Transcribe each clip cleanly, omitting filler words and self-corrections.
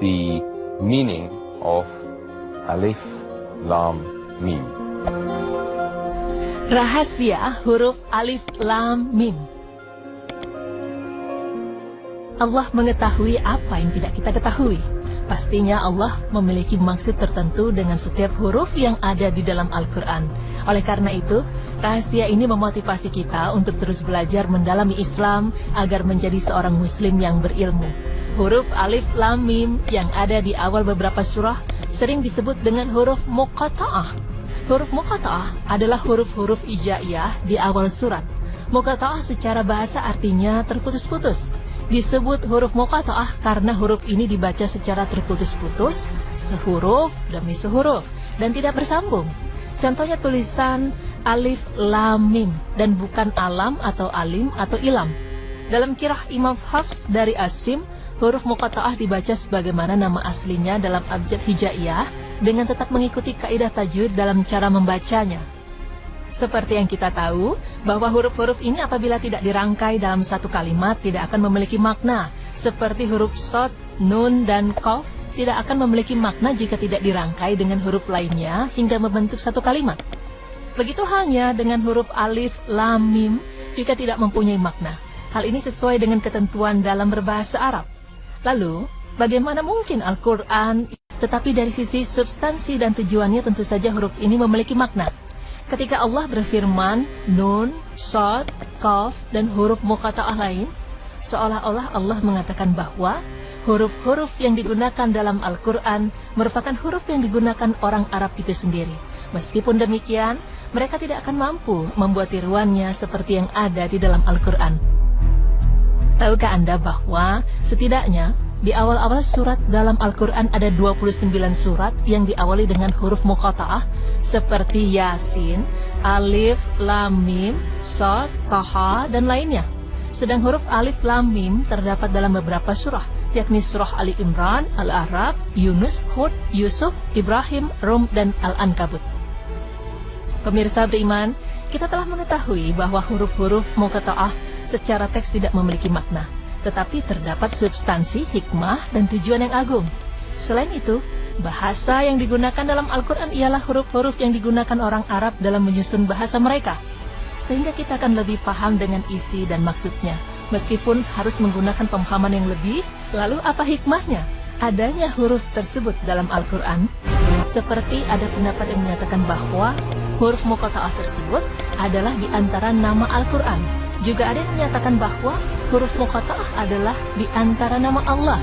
the meaning of Alif Lam Mim. Rahasia huruf Alif Lam Mim. Allah mengetahui apa yang tidak kita ketahui. Pastinya Allah memiliki maksud tertentu dengan setiap huruf yang ada di dalam Al-Quran. Oleh karena itu, rahasia ini memotivasi kita untuk terus belajar mendalami Islam agar menjadi seorang muslim yang berilmu. Huruf Alif Lam Mim yang ada di awal beberapa surah sering disebut dengan huruf muqata'ah. Huruf muqata'ah adalah huruf-huruf ijaiyah di awal surat. Muqata'ah secara bahasa artinya terputus-putus. Disebut huruf muqata'ah karena huruf ini dibaca secara terputus-putus, sehuruf demi sehuruf, dan tidak bersambung. Contohnya tulisan Alif Lam Mim dan bukan alam atau alim atau ilam. Dalam qiraah Imam Hafs dari Asim, huruf muqata'ah dibaca sebagaimana nama aslinya dalam abjad hijaiyah dengan tetap mengikuti kaidah tajwid dalam cara membacanya. Seperti yang kita tahu, bahwa huruf-huruf ini apabila tidak dirangkai dalam satu kalimat tidak akan memiliki makna. Seperti huruf Shad, Nun, dan Qaf tidak akan memiliki makna jika tidak dirangkai dengan huruf lainnya hingga membentuk satu kalimat. Begitu halnya dengan huruf Alif Lam Mim jika tidak mempunyai makna. Hal ini sesuai dengan ketentuan dalam berbahasa Arab. Lalu, bagaimana mungkin Al-Quran, tetapi dari sisi substansi dan tujuannya tentu saja huruf ini memiliki makna. Ketika Allah berfirman, Nun, Shad, Qaf, dan huruf muqata'ah lain, seolah-olah Allah mengatakan bahwa huruf-huruf yang digunakan dalam Al-Quran merupakan huruf yang digunakan orang Arab itu sendiri. Meskipun demikian, mereka tidak akan mampu membuat tiruannya seperti yang ada di dalam Al-Quran. Tahukah Anda bahwa setidaknya di awal-awal surat dalam Al-Quran ada 29 surat yang diawali dengan huruf muqata'ah seperti Yasin, Alif, Lam, Mim, Shad, Taha, dan lainnya. Sedang huruf Alif, Lam, Mim terdapat dalam beberapa surah, yakni surah Ali Imran, Al-A'raf, Yunus, Hud, Yusuf, Ibrahim, Rum, dan Al-Ankabut. Pemirsa beriman, kita telah mengetahui bahwa huruf-huruf muqata'ah secara teks tidak memiliki makna, tetapi terdapat substansi, hikmah, dan tujuan yang agung. Selain itu, bahasa yang digunakan dalam Al-Quran ialah huruf-huruf yang digunakan orang Arab dalam menyusun bahasa mereka. Sehingga kita akan lebih paham dengan isi dan maksudnya, meskipun harus menggunakan pemahaman yang lebih. Lalu apa hikmahnya adanya huruf tersebut dalam Al-Quran? Seperti ada pendapat yang menyatakan bahwa huruf muqata'ah tersebut adalah di antara nama Al-Quran. Juga ada yang menyatakan bahwa huruf muqata'ah adalah di antara nama Allah.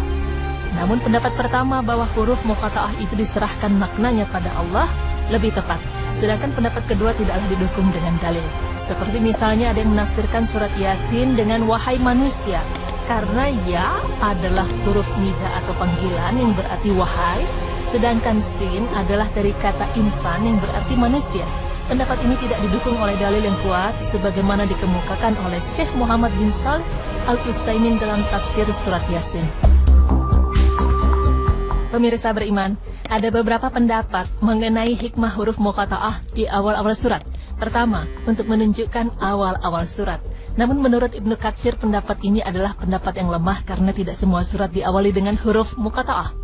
Namun pendapat pertama bahwa huruf muqata'ah itu diserahkan maknanya pada Allah lebih tepat. Sedangkan pendapat kedua tidaklah didukung dengan dalil. Seperti misalnya ada yang menafsirkan surat Yasin dengan wahai manusia, karena ya adalah huruf nida atau panggilan yang berarti wahai, sedangkan sin adalah dari kata insan yang berarti manusia. Pendapat ini tidak didukung oleh dalil yang kuat sebagaimana dikemukakan oleh Syekh Muhammad bin Shalih Al-Utsaimin dalam tafsir surat Yasin. Pemirsa beriman, ada beberapa pendapat mengenai hikmah huruf muqata'ah di awal-awal surat. Pertama, untuk menunjukkan awal-awal surat. Namun menurut Ibnu Katsir pendapat ini adalah pendapat yang lemah karena tidak semua surat diawali dengan huruf muqata'ah.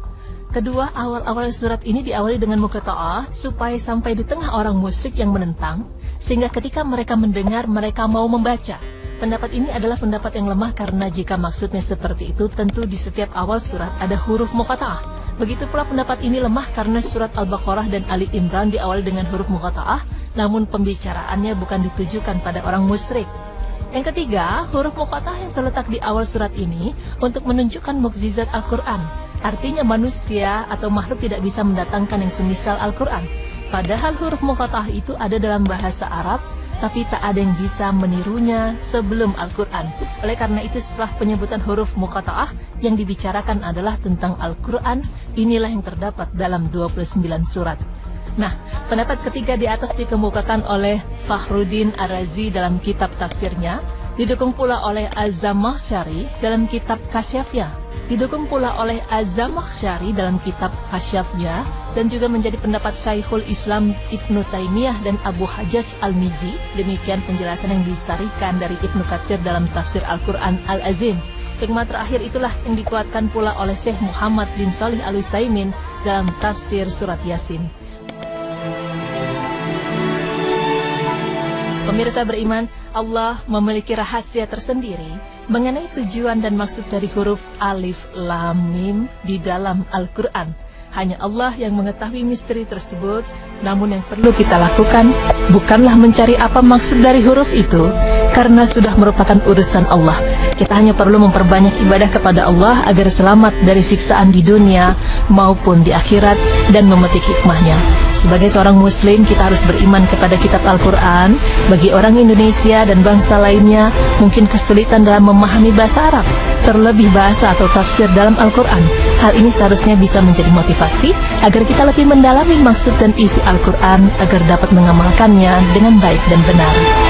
Kedua, awal-awal surat ini diawali dengan muqata'ah supaya sampai di tengah orang musyrik yang menentang, sehingga ketika mereka mendengar mereka mau membaca. Pendapat ini adalah pendapat yang lemah karena jika maksudnya seperti itu, tentu di setiap awal surat ada huruf muqata'ah. Begitu pula pendapat ini lemah karena surat Al-Baqarah dan Ali Imran diawali dengan huruf muqata'ah, namun pembicaraannya bukan ditujukan pada orang musyrik. Yang ketiga, huruf muqata'ah yang terletak di awal surat ini untuk menunjukkan mukjizat Al-Quran. Artinya manusia atau makhluk tidak bisa mendatangkan yang semisal Al-Quran. Padahal huruf muqata'ah itu ada dalam bahasa Arab, tapi tak ada yang bisa menirunya sebelum Al-Quran. Oleh karena itu setelah penyebutan huruf muqata'ah, yang dibicarakan adalah tentang Al-Quran. Inilah yang terdapat dalam 29 surat. Nah, pendapat ketiga di atas dikemukakan oleh Fakhruddin Ar-Razi dalam kitab tafsirnya, didukung pula oleh Az-Zamakhsyari dalam kitab Kasyafnya, didukung pula oleh Az-Zamakhsyari dalam kitab Kasyafnya, dan juga menjadi pendapat Syekhul Islam Ibnu Taimiyah dan Abu Hajjaj Al-Mizzi. Demikian penjelasan yang disarikan dari Ibnu Katsir dalam tafsir Al-Quran Al-Azim. Hikmah terakhir itulah yang dikuatkan pula oleh Syekh Muhammad bin Shalih Al-Utsaimin dalam tafsir surat Yasin. Pemirsa beriman, Allah memiliki rahasia tersendiri mengenai tujuan dan maksud dari huruf Alif Lam Mim di dalam Al-Quran. Hanya Allah yang mengetahui misteri tersebut, namun yang perlu kita lakukan bukanlah mencari apa maksud dari huruf itu, karena sudah merupakan urusan Allah. Kita hanya perlu memperbanyak ibadah kepada Allah agar selamat dari siksaan di dunia maupun di akhirat dan memetik hikmahnya. Sebagai seorang muslim, kita harus beriman kepada kitab Al-Quran. Bagi orang Indonesia dan bangsa lainnya mungkin kesulitan dalam memahami bahasa Arab, terlebih bahasa atau tafsir dalam Al-Quran. Hal ini seharusnya bisa menjadi motivasi agar kita lebih mendalami maksud dan isi Al-Quran agar dapat mengamalkannya dengan baik dan benar.